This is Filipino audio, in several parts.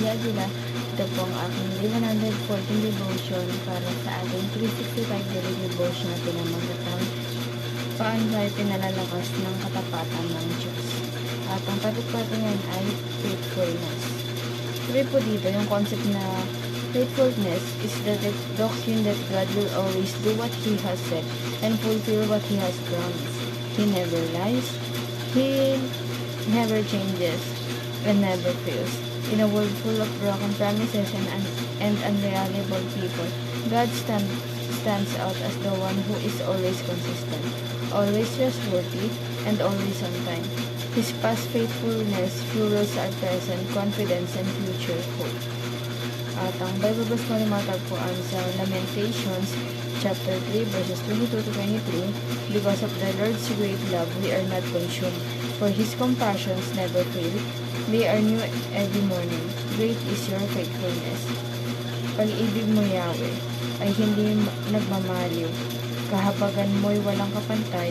Aguila. Ito po ang aking day 114 devotion para sa ating 365 daily devotion na pinamagatang paano tayo pinalalakas ng katapatan ng Diyos. At ang topic po ngayon ay faithfulness. Sabi po dito, yung concept na faithfulness is the doctrine that God will always do what He has said and fulfill what He has promised. He never lies, He never changes, and never fails. In a world full of broken promises and unreliable people, God stands out as the one who is always consistent, always trustworthy, and always on time. His past faithfulness fuels our present confidence and future hope. At ang Bible verse mo matagpuan sa Lamentations chapter 3 verses 22 to 23, because of the Lord's great love we are not consumed, for His compassions never fail. They are new every morning. Great is your faithfulness. Pag-ibig mo, Yahweh, ay hindi nagmamaliw. Kahabagan mo'y walang kapantay.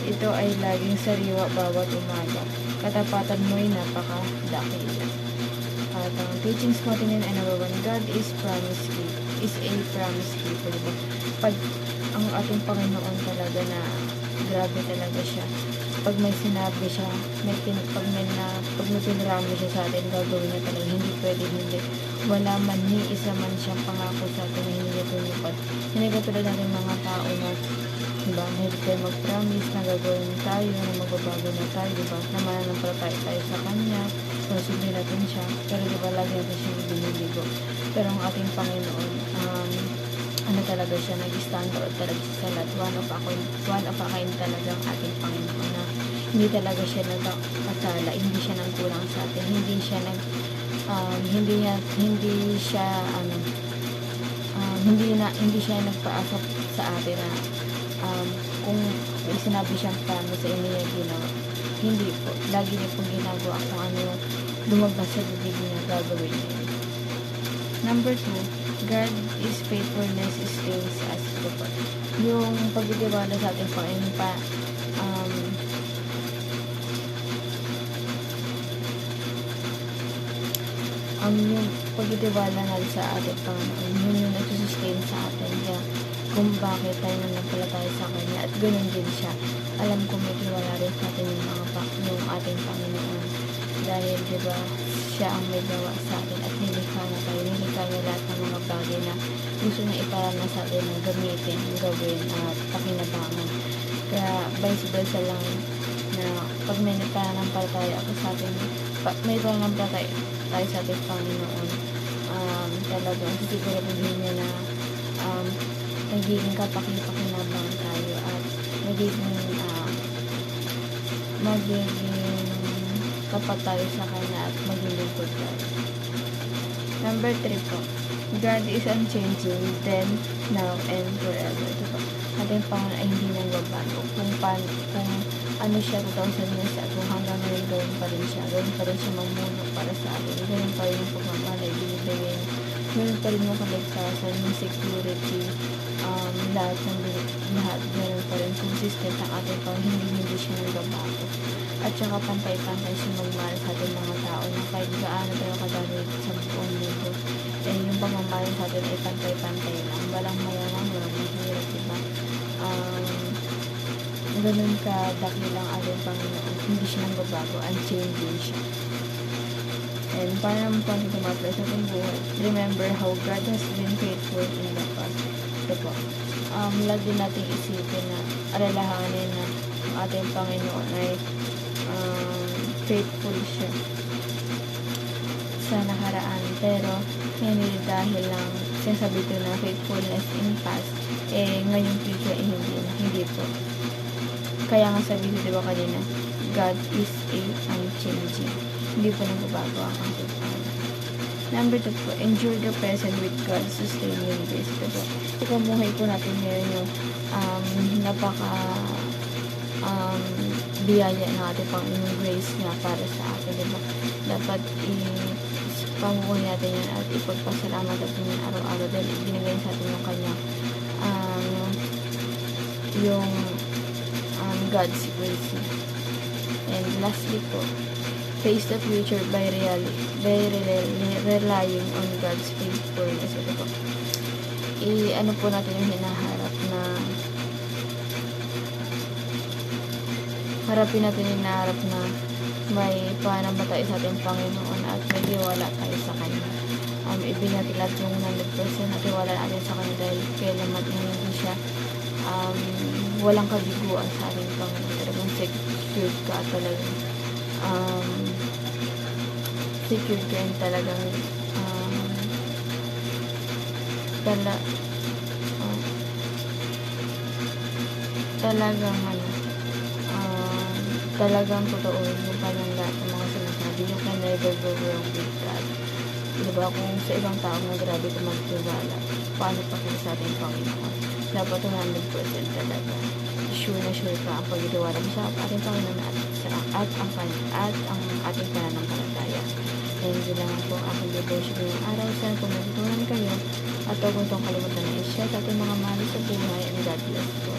Ito ay laging sariwa bawat umaga. Katapatan mo'y napakadakila. At ang teachings mo din ay number 1, God is a promise keeper. Diba? Pag ang ating Panginoon talaga na grabe talaga siya. Pag may sinabi siya, pag may pinarami siya sa atin, gagawin niya talaga. Hindi pwede, hindi. Wala man ni isa man siyang pangako sa atin na hindi niya tunupad. Hindi katulad natin mga tao na, diba, hindi tayo mag-promise na gagawin tayo, na magbabago na tayo, diba, na mananampalataya tayo sa Kanya, susundin natin siya, pero diba, lagi natin siya binibigo. Pero ang ating Panginoon, talaga siya, nag-stand out talaga siya sa lahat. One of a kind talaga ang ating Panginoon na hindi talaga siya nagkasala, hindi siya nagkulang sa atin, hindi siya nagpaasa sa atin na kung may sinabi siyang promise sa inyo yung ginawa. Hindi po. Lagi niya pong ginagawa kung ano yung lumabas sa bibig niya, gagawin niya. Number 2, God's faithfulness stays as before. Yung pagtitiwala sa ating Panginoon yung pagtitiwala natin sa ating Panginoon, yun yung nagsusustain sa atin. Kaya kung bakit tayo nanampalataya sa Kanya, at ganoon din siya. Alam ko may tiwala rin sa atin yung ating Panginoon. Dahil diba, siya ang may gawa sa atin at nilikha na tayo. Nilikha niya lahat ng mga bagay na gusto niya iparana sa atin na gamitin, gawin at pakinabangan. Kaya vice versa lang na pag may pananampalataya ako sa atin, may pananampalataya tayo sa ating Panginoon, talagang sisiguraduhin niya na magiging kapakinabang tayo at magiging tapat tayo sa Kanya at maging lingkod tayo. Number 3 po, God is unchanging then, now, and forever. Ito po, ating Panginoon ay hindi nagbabago. Kung ano siya 2,000 years ago, hanggang ngayon gawin pa rin siya mamuno para sa atin. Gawin pa rin yung pagmamahal ay binibigay. Gawin pa rin yung kaligtasan, yung security, lahat, ganoon pa rin consistent ang ating Panginoon, hindi siya nagbabago. At saka pantay-pantay siya magmahal sa ating mga tao na kahit gaano tayo kadami sa buong mundo, yung pagmamahal sa atin ay pantay-pantay lang, walang mayaman, walang mahirap, diba? Ganun ka dakilang ating Panginoon, hindi siya nagbabago, unchanging siya. And para naman po tumapos sa ating buhay, remember how God has been faithful in the past. Ito po, lagi nating isipin na alalahanin na ang ating Panginoon ay faithful siya sa nakaraan, pero hindi dahil lang sinasabi ko na faithfulness in past, ngayong future hindi po. Kaya nga sabi ko diba kanina, God is unchanging, hindi po nagbabago ang ating Panginoon. Number 2 po, endure the present with God's sustaining grace. Ito po, ikamuhay po natin ngayon yung biyaya ng ating Panginoon, grace niya para sa atin, diba? Dapat pamuhay natin yan at ipagpasalamat natin yan araw-araw dahil ibinigay sa atin yung kanya yung God's grace. And lastly po, face the future by relying on God's faithfulness. Ito po. Ano po natin yung hinaharap na harapin natin yung hinaharap na may pananampalataya sa ating Panginoon at may tiwala tayo sa Kanya. Ibigay natin lahat yung 100% na tiwala natin sa Kanya dahil kailanman hindi siya walang kabiguan sa ating Panginoon. Talagang secured ka at talagang secured ka and talagang talagang totoo yung kanyang lahat ng mga sinasabi. You can never go wrong with God. Diba, kung sa ibang tao na grabe ka magtiwala, paano pa kung sa ating Panginoon? Dapat 100% talaga. Sure na sure ka ang pagtitiwala mo sa ating Panginoon at ang ating pananampalataya. Kaya hindi lang po ang aking devotion ngayong araw. Sana kung natutunan kayo at huwag mong kalimutan na i-share sa ating mga mahal sa buhay, and God bless po.